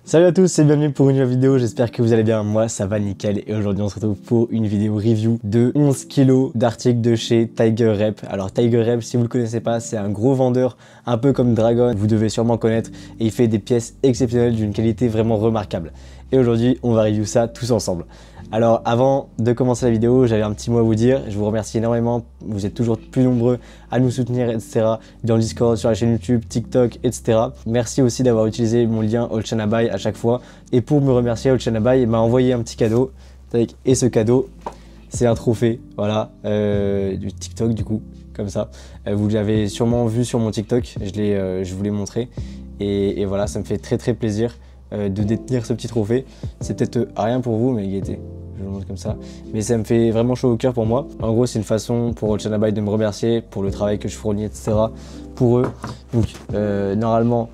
Salut à tous et bienvenue pour une nouvelle vidéo, j'espère que vous allez bien, moi ça va nickel et aujourd'hui on se retrouve pour une vidéo review de 11 kg d'articles de chez Tiger Rep. Alors Tiger Rep, si vous le connaissez pas, c'est un gros vendeur un peu comme Dragon, vous devez sûrement connaître, et il fait des pièces exceptionnelles d'une qualité vraiment remarquable. Et aujourd'hui on va review ça tous ensemble. Alors avant de commencer la vidéo, j'avais un petit mot à vous dire, je vous remercie énormément, vous êtes toujours plus nombreux à nous soutenir, etc. dans le Discord, sur la chaîne YouTube, TikTok, etc. Merci aussi d'avoir utilisé mon lien Olchanabai à chaque fois. Et pour me remercier, Olchanabai m'a envoyé un petit cadeau, et ce cadeau, c'est un trophée, voilà, du TikTok du coup, comme ça. Vous l'avez sûrement vu sur mon TikTok, je vous l'ai montré, et voilà, ça me fait très plaisir de détenir ce petit trophée. C'est peut-être rien pour vous, mais gaieté, je le montre comme ça, mais ça me fait vraiment chaud au cœur pour moi. En gros, c'est une façon pour Olchanabai de me remercier pour le travail que je fournis, etc. pour eux. Donc normalement,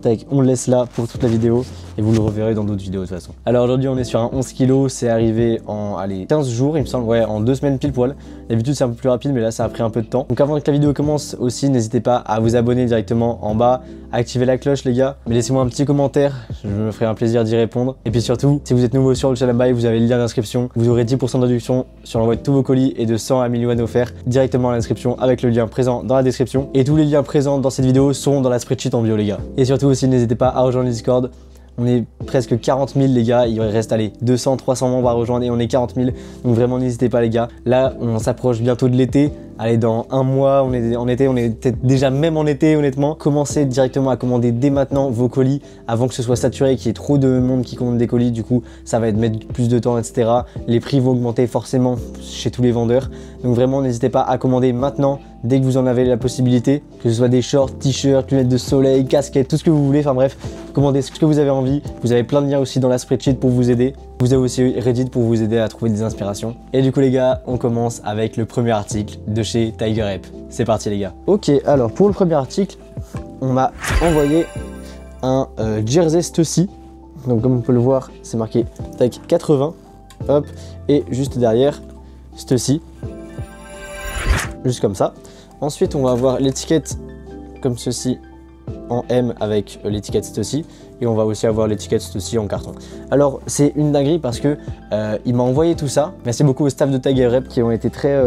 tac, on le laisse là pour toute la vidéo et vous le reverrez dans d'autres vidéos de toute façon. Alors aujourd'hui on est sur un 11 kg, c'est arrivé en 15 jours il me semble, ouais, en 2 semaines pile poil. D'habitude c'est un peu plus rapide mais là ça a pris un peu de temps. Donc avant que la vidéo commence aussi, n'hésitez pas à vous abonner directement en bas, à activer la cloche les gars, mais laissez-moi un petit commentaire, je me ferai un plaisir d'y répondre. Et puis surtout, si vous êtes nouveau sur Olchanabai, vous avez le lien d'inscription, vous aurez 10% de réduction sur l'envoi de tous vos colis et de 100 à 1000 yuan offerts directement à l'inscription avec le lien présent dans la description. Et tous les liens présents dans cette vidéo sont dans la spreadsheet en bio les gars. Et surtout aussi n'hésitez pas à rejoindre le Discord. On est presque 40 000 les gars, il reste allez 200, 300 membres à rejoindre et on est 40 000. Donc vraiment n'hésitez pas les gars. Là on s'approche bientôt de l'été. Allez, dans un mois, on est en été, on est peut-être déjà même en été honnêtement. Commencez directement à commander dès maintenant vos colis avant que ce soit saturé, qu'il y ait trop de monde qui commande des colis. Du coup, ça va mettre plus de temps, etc. Les prix vont augmenter forcément chez tous les vendeurs. Donc vraiment, n'hésitez pas à commander maintenant dès que vous en avez la possibilité. Que ce soit des shorts, t-shirts, lunettes de soleil, casquettes, tout ce que vous voulez. Enfin bref, commandez ce que vous avez envie. Vous avez plein de liens aussi dans la spreadsheet pour vous aider. Vous avez aussi Reddit pour vous aider à trouver des inspirations. Et du coup les gars, on commence avec le premier article de chez Tiger Rep. C'est parti les gars. Ok, alors pour le premier article, on m'a envoyé un jersey Stussy. Donc comme on peut le voir, c'est marqué tac 80. Hop, et juste derrière Stussy. Juste comme ça. Ensuite, on va avoir l'étiquette comme ceci en M avec l'étiquette Stussy. Et on va aussi avoir l'étiquette Stussy en carton. Alors c'est une dinguerie parce que il m'a envoyé tout ça. Merci beaucoup au staff de Tiger Rep qui ont été très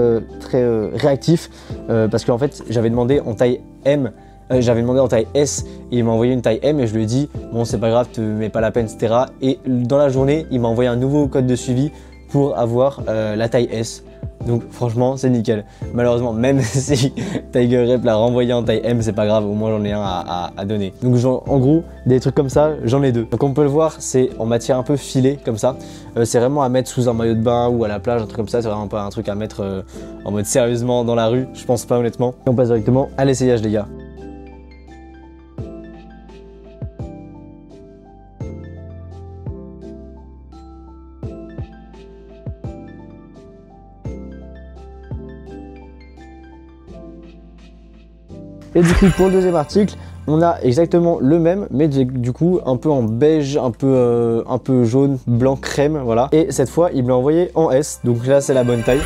réactifs parce qu'en fait j'avais demandé en taille M, j'avais demandé en taille S et il m'a envoyé une taille M et je lui ai dit bon c'est pas grave, te mets pas la peine, etc. Et dans la journée il m'a envoyé un nouveau code de suivi pour avoir la taille S. Donc franchement c'est nickel. Malheureusement même si Tiger Rep l'a renvoyé en taille M, c'est pas grave, au moins j'en ai un à donner. Donc en gros des trucs comme ça j'en ai deux. Donc on peut le voir, c'est en matière un peu filée comme ça. C'est vraiment à mettre sous un maillot de bain ou à la plage, un truc comme ça. C'est vraiment pas un truc à mettre en mode sérieusement dans la rue, je pense pas honnêtement. Et on passe directement à l'essayage les gars. Et du coup pour le deuxième article, on a exactement le même, mais du coup un peu en beige, un peu jaune, blanc, crème, voilà. Et cette fois, il me l'a envoyé en S, donc là c'est la bonne taille,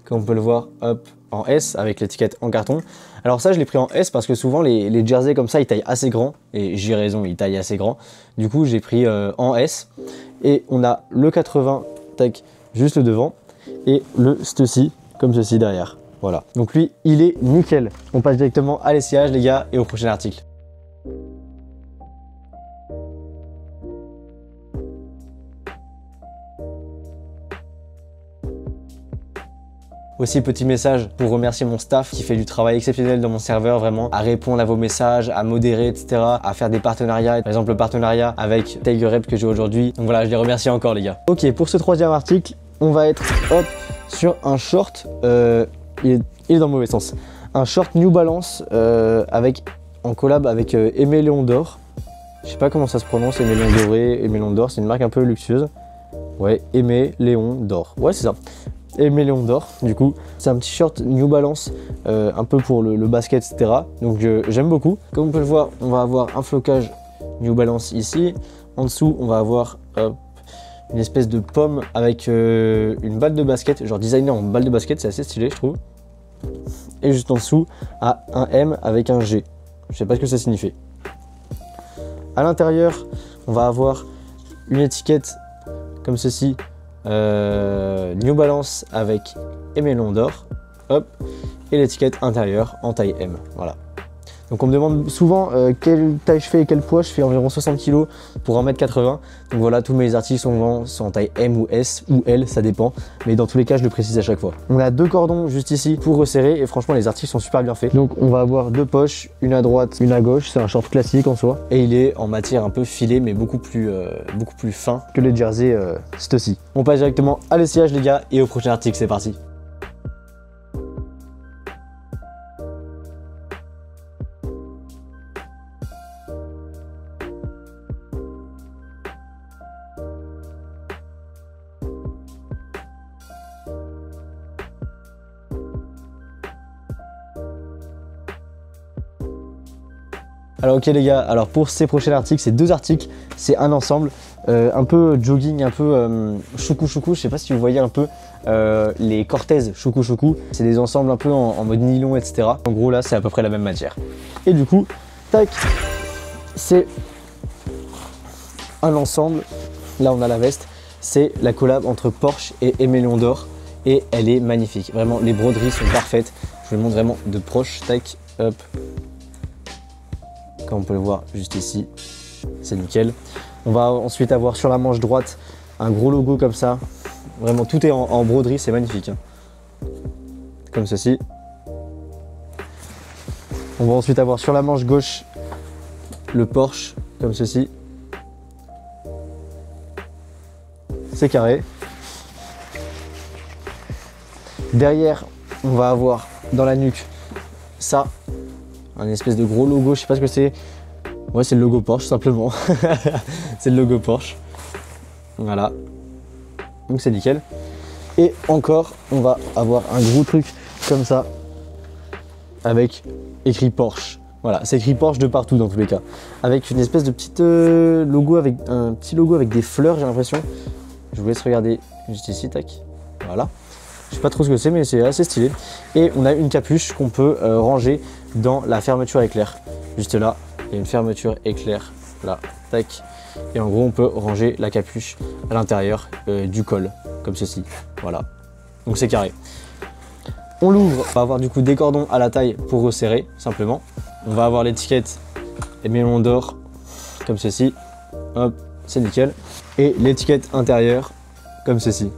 comme on peut le voir, hop, en S avec l'étiquette en carton. Alors ça, je l'ai pris en S parce que souvent les jerseys comme ça, ils taillent assez grand, et j'ai raison, ils taillent assez grand. Du coup, j'ai pris en S, et on a le 80, tac, juste le devant, et le Stussy, comme ceci derrière. Voilà, donc lui, il est nickel. On passe directement à l'essayage les gars et au prochain article. Aussi petit message pour remercier mon staff qui fait du travail exceptionnel dans mon serveur, vraiment à répondre à vos messages, à modérer, etc. À faire des partenariats, par exemple le partenariat avec Tiger Rep que j'ai aujourd'hui. Donc voilà, je les remercie encore les gars. Ok, pour ce troisième article, on va être hop sur un short. Il est dans le mauvais sens. Un short New Balance en collab avec Aimé Léon d'Or. Je sais pas comment ça se prononce, Aimé Léon Doré, Aimé Léon d'Or, c'est une marque un peu luxueuse. Ouais, Aimé Léon d'Or. Ouais, c'est ça. Aimé Léon d'Or, du coup. C'est un petit short New Balance, un peu pour le basket, etc. Donc j'aime beaucoup. Comme on peut le voir, on va avoir un flocage New Balance ici. En dessous, on va avoir une espèce de pomme avec une balle de basket, genre designé en balle de basket, c'est assez stylé je trouve. Et juste en dessous, à un M avec un G. Je sais pas ce que ça signifie. À l'intérieur, on va avoir une étiquette comme ceci, New Balance avec émélon d'or, hop, et l'étiquette intérieure en taille M, voilà. Donc on me demande souvent quelle taille je fais et quel poids. Je fais environ 60 kg pour 1m80. Donc voilà, tous mes articles sont en taille M ou S ou L, ça dépend. Mais dans tous les cas, je le précise à chaque fois. On a 2 cordons juste ici pour resserrer et franchement, les articles sont super bien faits. Donc on va avoir 2 poches, une à droite, une à gauche. C'est un short classique en soi. Et il est en matière un peu filée, mais beaucoup plus fin que les jerseys Stussy. On passe directement à l'essayage les gars et au prochain article, c'est parti. Alors ok les gars, alors pour ces prochains articles, c'est 2 articles, c'est un ensemble, un peu jogging, un peu choukou choukou, je sais pas si vous voyez un peu les Cortez choukou choukou, c'est des ensembles un peu en mode nylon etc. En gros là c'est à peu près la même matière. Et du coup, tac, c'est un ensemble, là on a la veste, c'est la collab entre Porsche et émélon d'or et elle est magnifique, vraiment les broderies sont parfaites, je vous le montre vraiment de proche, tac, hop. Comme on peut le voir juste ici, c'est nickel. On va ensuite avoir sur la manche droite un gros logo comme ça. Vraiment tout est en broderie, c'est magnifique. Hein. Comme ceci. On va ensuite avoir sur la manche gauche le Porsche, comme ceci. C'est carré. Derrière, on va avoir dans la nuque ça. Un espèce de gros logo, je sais pas ce que c'est. Ouais, c'est le logo Porsche simplement. C'est le logo Porsche. Voilà. Donc c'est nickel. Et encore, on va avoir un gros truc comme ça avec écrit Porsche. Voilà, c'est écrit Porsche de partout dans tous les cas. Avec une espèce de petite logo avec un petit logo avec des fleurs, j'ai l'impression. Je vous laisse regarder juste ici, tac. Voilà. Je sais pas trop ce que c'est, mais c'est assez stylé. Et on a une capuche qu'on peut ranger dans la fermeture éclair. Juste là, il y a une fermeture éclair. Là, tac. Et en gros, on peut ranger la capuche à l'intérieur du col, comme ceci. Voilà. Donc c'est carré. On l'ouvre. On va avoir du coup des cordons à la taille pour resserrer, simplement. On va avoir l'étiquette émélon d'or, comme ceci. Hop, c'est nickel. Et l'étiquette intérieure, comme ceci.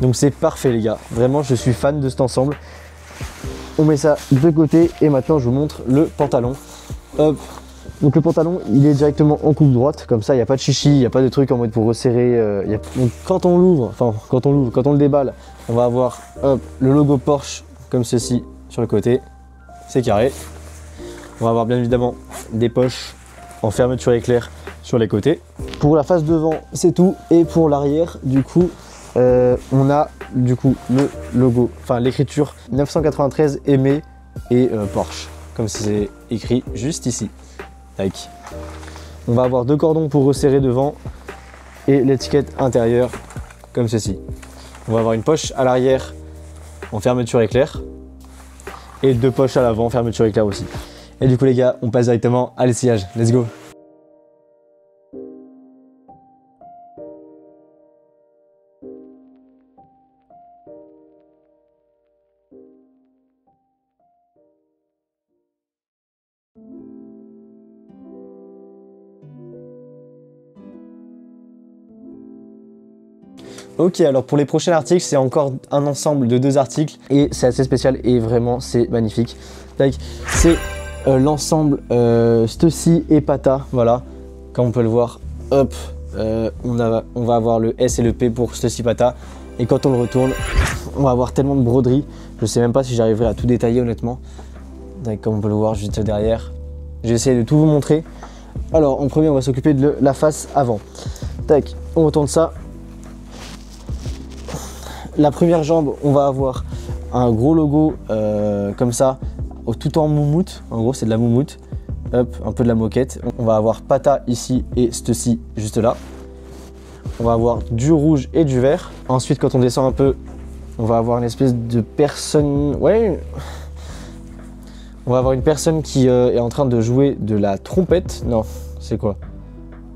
Donc c'est parfait les gars, vraiment je suis fan de cet ensemble. On met ça de côté et maintenant je vous montre le pantalon. Hop. Donc le pantalon il est directement en coupe droite, comme ça il n'y a pas de chichi, il n'y a pas de truc en mode pour resserrer. Donc, quand on l'ouvre, quand on le déballe, on va avoir hop, le logo Porsche comme ceci sur le côté, c'est carré. On va avoir bien évidemment des poches en fermeture éclair sur les côtés. Pour la face devant c'est tout et pour l'arrière du coup on a du coup le logo, enfin l'écriture 993 Aimé et Porsche, comme c'est écrit juste ici. Tac. On va avoir 2 cordons pour resserrer devant et l'étiquette intérieure comme ceci. On va avoir une poche à l'arrière en fermeture éclair et 2 poches à l'avant fermeture éclair aussi. Et du coup les gars, on passe directement à l'essayage. Let's go! Ok, alors pour les prochains articles, c'est encore un ensemble de 2 articles et c'est assez spécial et vraiment c'est magnifique. C'est l'ensemble Stussy et Pata, voilà, comme on peut le voir, hop, on va avoir le S et le P pour Stussy Pata et quand on le retourne, on va avoir tellement de broderies, je sais même pas si j'arriverai à tout détailler honnêtement. Comme on peut le voir juste derrière, j'ai essayé de tout vous montrer. Alors en premier, on va s'occuper de la face avant. Tac, on retourne ça. La première jambe, on va avoir un gros logo comme ça, tout en moumoute. En gros, c'est de la moumoute. Hop, un peu de la moquette. On va avoir Pata ici et Stussy juste là. On va avoir du rouge et du vert. Ensuite, quand on descend un peu, on va avoir une espèce de personne... Ouais, on va avoir une personne qui est en train de jouer de la trompette. Non, c'est quoi?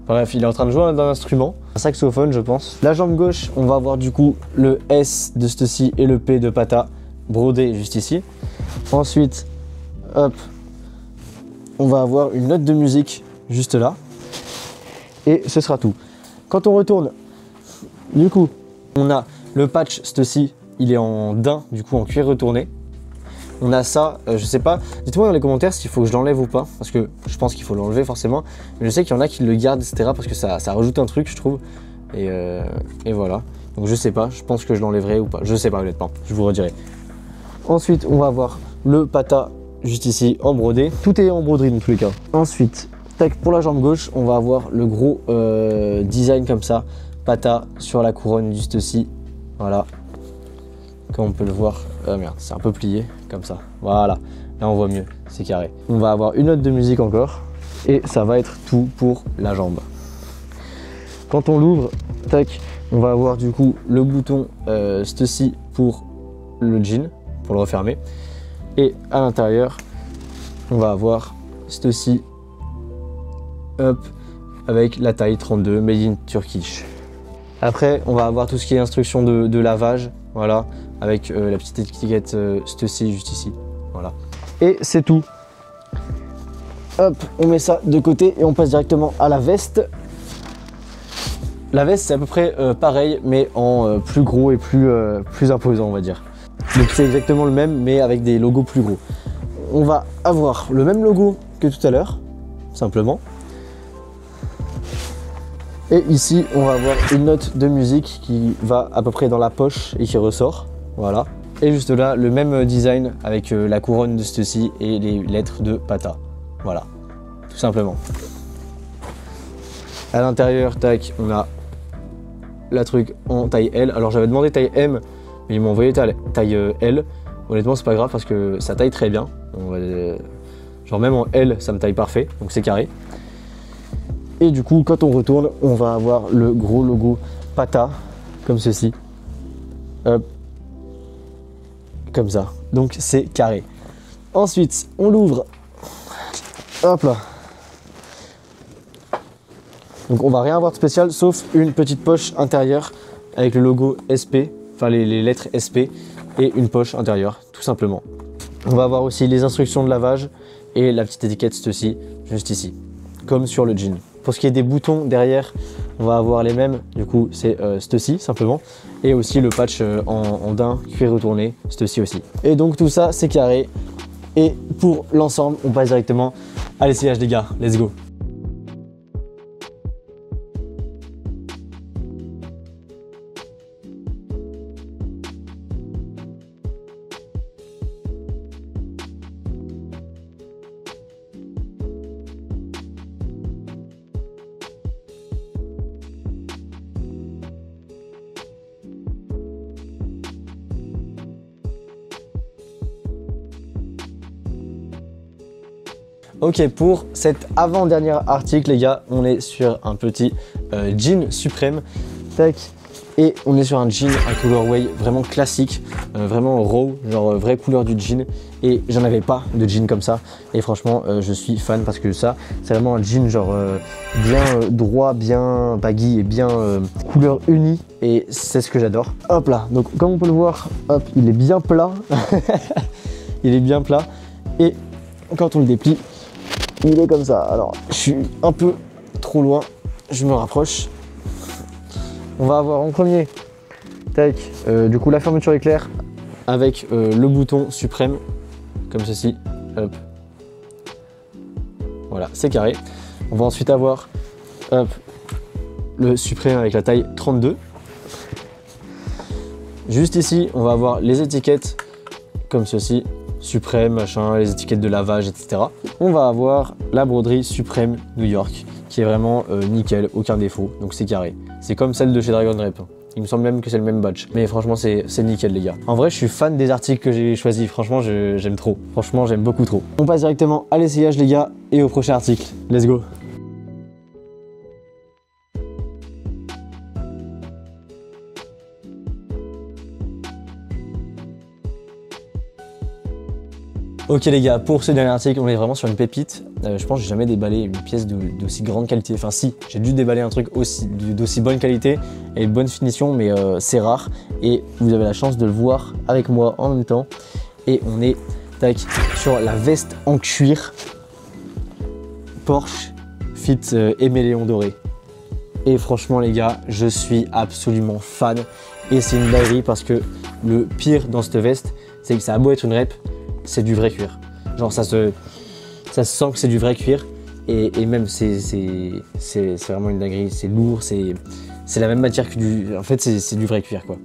Bref, il est en train de jouer d'un instrument, un saxophone je pense. La jambe gauche, on va avoir du coup le S de Stussy et le P de Pata brodé juste ici. Ensuite, hop, on va avoir une note de musique juste là. Et ce sera tout. Quand on retourne, du coup, on a le patch Stussy, il est en daim, du coup en cuir retourné. On a ça, je sais pas, dites-moi dans les commentaires s'il faut que je l'enlève ou pas, parce que je pense qu'il faut l'enlever forcément. Mais je sais qu'il y en a qui le gardent, etc. parce que ça rajoute un truc, je trouve. Et voilà. Donc je sais pas, je pense que je l'enlèverai ou pas. Je sais pas honnêtement, je vous redirai. Ensuite, on va avoir le Pata juste ici en brodé. Tout est en broderie dans tous les cas. Ensuite, tac, pour la jambe gauche, on va avoir le gros design comme ça. Pata sur la couronne juste ici. Voilà. Comme on peut le voir, merde, c'est un peu plié, comme ça. Voilà, là on voit mieux, c'est carré. On va avoir une note de musique encore, et ça va être tout pour la jambe. Quand on l'ouvre, tac, on va avoir du coup le bouton Stussy pour le jean, pour le refermer. Et à l'intérieur, on va avoir Stussy, hop, avec la taille 32, made in Turkish. Après, on va avoir tout ce qui est instruction de lavage, voilà, avec la petite étiquette Stussy juste ici, voilà. Et c'est tout. Hop, on met ça de côté et on passe directement à la veste. La veste, c'est à peu près pareil, mais en plus gros et plus imposant, on va dire. Donc c'est exactement le même, mais avec des logos plus gros. On va avoir le même logo que tout à l'heure, simplement. Et ici, on va avoir une note de musique qui va à peu près dans la poche et qui ressort. Voilà. Et juste là, le même design avec la couronne de Stussy et les lettres de Pata. Voilà, tout simplement. À l'intérieur, tac, on a la truc en taille L. Alors j'avais demandé taille M, mais ils m'ont envoyé taille L. Honnêtement, c'est pas grave parce que ça taille très bien. Genre même en L, ça me taille parfait, donc c'est carré. Et du coup, quand on retourne, on va avoir le gros logo Pata, comme ceci. Hop. Comme ça. Donc c'est carré. Ensuite, on l'ouvre. Hop là. Donc on va rien avoir de spécial, sauf une petite poche intérieure avec le logo SP, enfin les lettres SP, et une poche intérieure, tout simplement. On va avoir aussi les instructions de lavage et la petite étiquette Stussy, juste ici, comme sur le jean. Pour ce qui est des boutons derrière, on va avoir les mêmes, du coup c'est Stussy simplement, et aussi le patch en daim cuir retourné, Stussy aussi. Et donc tout ça c'est carré, et pour l'ensemble on passe directement à l'essayage des gars, let's go. Ok, pour cet avant-dernier article, les gars, on est sur un petit jean suprême. Tac. Et on est sur un jean, un colorway vraiment classique, vraiment raw, genre vraie couleur du jean. Et j'en avais pas de jean comme ça. Et franchement, je suis fan parce que ça, c'est vraiment un jean genre bien droit, bien baggy et bien couleur unie. Et c'est ce que j'adore. Hop là, donc comme on peut le voir, hop, il est bien plat. Il est bien plat. Et quand on le déplie, il est comme ça. Alors, je suis un peu trop loin. Je me rapproche. On va avoir en premier, tac, du coup la fermeture éclair avec le bouton suprême, comme ceci. Hop. Voilà, c'est carré. On va ensuite avoir, hop, le suprême avec la taille 32. Juste ici, on va avoir les étiquettes, comme ceci. Suprême, machin, les étiquettes de lavage, etc. On va avoir la broderie Suprême New York, qui est vraiment nickel, aucun défaut, donc c'est carré. C'est comme celle de chez Dragon Rep. Il me semble même que c'est le même badge. Mais franchement, c'est nickel, les gars. En vrai, je suis fan des articles que j'ai choisis. Franchement, j'aime trop. Franchement, j'aime beaucoup trop. On passe directement à l'essayage, les gars, et au prochain article. Let's go. Ok les gars, pour ce dernier article, on est vraiment sur une pépite. Je pense que j'ai jamais déballé une pièce d'aussi grande qualité. Enfin si, j'ai dû déballer un truc d'aussi bonne qualité et de bonne finition, mais c'est rare. Et vous avez la chance de le voir avec moi en même temps. Et on est tac, sur la veste en cuir Porsche Fit Aimé Léon Doré. Et franchement les gars, je suis absolument fan. Et c'est une dinguerie parce que le pire dans cette veste, c'est que ça a beau être une rep, c'est du vrai cuir. Genre ça se sent que c'est du vrai cuir. Et même c'est vraiment une dinguerie, c'est lourd, c'est la même matière que du... En fait c'est du vrai cuir quoi.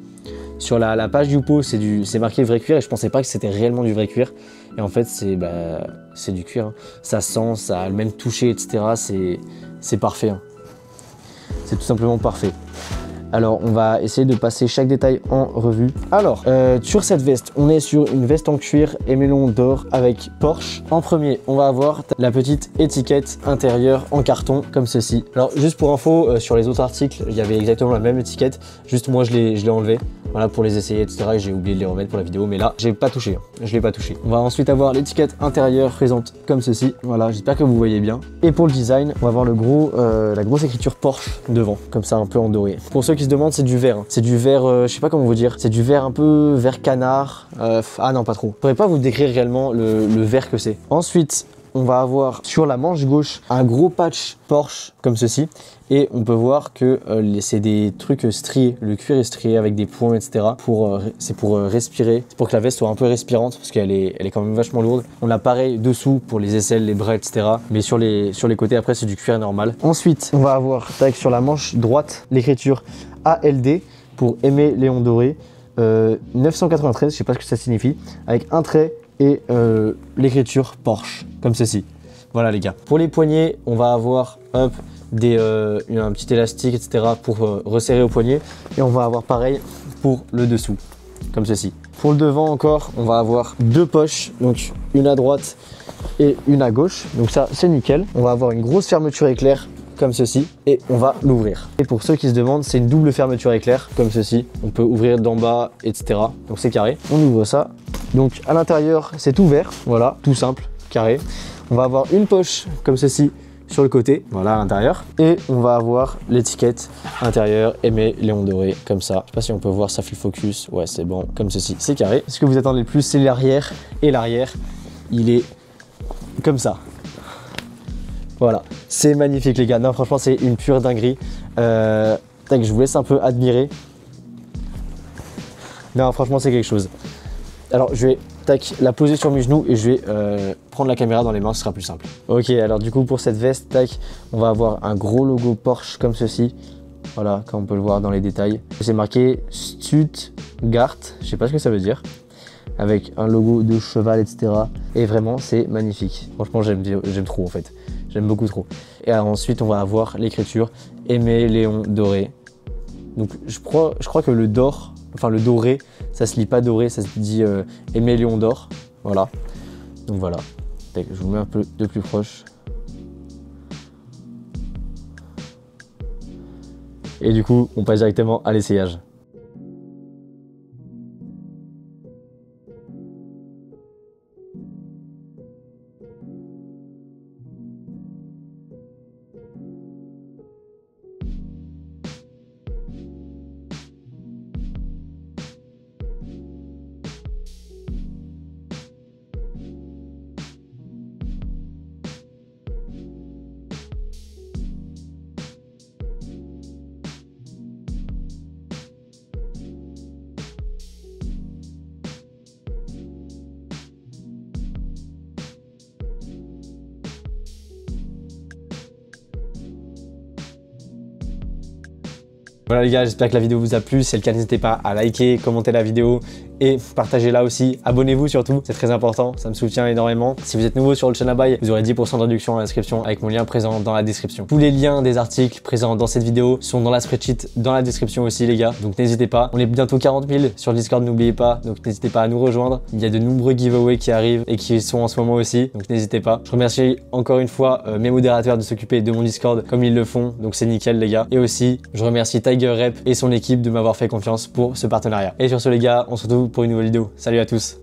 Sur la page du pot, c'est marqué vrai cuir et je pensais pas que c'était réellement du vrai cuir. Et en fait c'est du cuir. Hein. Ça sent, ça a le même toucher, etc. C'est parfait. Hein. C'est tout simplement parfait. Alors, on va essayer de passer chaque détail en revue. Alors, sur cette veste, on est sur une veste en cuir Aimé Léon d'or avec Porsche. En premier, on va avoir la petite étiquette intérieure en carton, comme ceci. Alors, juste pour info, sur les autres articles, il y avait exactement la même étiquette. Juste moi, je l'ai enlevé. Voilà, pour les essayer, etc. Et j'ai oublié de les remettre pour la vidéo. Mais là, j'ai pas touché. Je l'ai pas touché. On va ensuite avoir l'étiquette intérieure présente comme ceci. Voilà, j'espère que vous voyez bien. Et pour le design, on va avoir la grosse écriture Porsche devant, comme ça, un peu en doré. Pour ceux qui se demandent, c'est du vert. Hein. C'est du vert, je sais pas comment vous dire. C'est du vert un peu vert canard. Ah non, pas trop. Je pourrais pas vous décrire réellement le vert que c'est. Ensuite, on va avoir sur la manche gauche un gros patch Porsche comme ceci. Et on peut voir que c'est des trucs striés. Le cuir est strié avec des points, etc. C'est pour respirer. C'est pour que la veste soit un peu respirante parce qu'elle est quand même vachement lourde. On a pareil dessous pour les aisselles, les bras, etc. Mais sur les côtés, après, c'est du cuir normal. Ensuite, on va avoir tac, sur la manche droite l'écriture ALD pour Aimé Léon Doré. 993, je sais pas ce que ça signifie. Avec un trait et l'écriture Porsche, comme ceci. Voilà les gars. Pour les poignets, on va avoir hop, un petit élastique, etc. pour resserrer au poignet. Et on va avoir pareil pour le dessous, comme ceci. Pour le devant encore, on va avoir deux poches, donc une à droite et une à gauche. Donc ça, c'est nickel. On va avoir une grosse fermeture éclair, comme ceci, et on va l'ouvrir. Et pour ceux qui se demandent, c'est une double fermeture éclair, comme ceci. On peut ouvrir d'en bas, etc. Donc c'est carré. On ouvre ça. Donc à l'intérieur, c'est ouvert. Voilà, tout simple, carré. On va avoir une poche, comme ceci, sur le côté, voilà à l'intérieur. Et on va avoir l'étiquette intérieure Aimé Léon Doré, comme ça. Je sais pas si on peut voir, ça fait le focus. Ouais, c'est bon, comme ceci, c'est carré. Ce que vous attendez le plus, c'est l'arrière. Et l'arrière, il est comme ça. Voilà, c'est magnifique les gars. Non, franchement, c'est une pure dinguerie. Tac, je vous laisse un peu admirer. Non, franchement, c'est quelque chose. Alors, je vais la poser sur mes genoux et je vais prendre la caméra dans les mains, ce sera plus simple. Ok, alors du coup, pour cette veste, tac, on va avoir un gros logo Porsche comme ceci. Voilà, comme on peut le voir dans les détails. C'est marqué Stuttgart, je sais pas ce que ça veut dire. Avec un logo de cheval, etc. Et vraiment, c'est magnifique. Franchement, j'aime trop en fait. J'aime beaucoup trop. Et alors, ensuite, on va avoir l'écriture Aimé Léon Doré. Donc, je crois que le d'or, enfin le doré, ça se lit pas doré, ça se dit Aimé Léon d'or. Voilà. Donc voilà. Je vous mets un peu de plus proche. Et du coup, on passe directement à l'essayage. Voilà les gars, j'espère que la vidéo vous a plu. Si c'est le cas, n'hésitez pas à liker, commenter la vidéo et partagez-la aussi. Abonnez-vous surtout, c'est très important, ça me soutient énormément. Si vous êtes nouveau sur le Chanabai, vous aurez 10% de réduction à l'inscription avec mon lien présent dans la description. Tous les liens des articles présents dans cette vidéo sont dans la spreadsheet, dans la description aussi les gars. Donc n'hésitez pas. On est bientôt 40 000 sur le Discord, n'oubliez pas. Donc n'hésitez pas à nous rejoindre. Il y a de nombreux giveaways qui arrivent et qui sont en ce moment aussi. Donc n'hésitez pas. Je remercie encore une fois mes modérateurs de s'occuper de mon Discord comme ils le font. Donc c'est nickel les gars. Et aussi, je remercie Tiger Rep et son équipe de m'avoir fait confiance pour ce partenariat. Et sur ce les gars, on se retrouve pour une nouvelle vidéo. Salut à tous.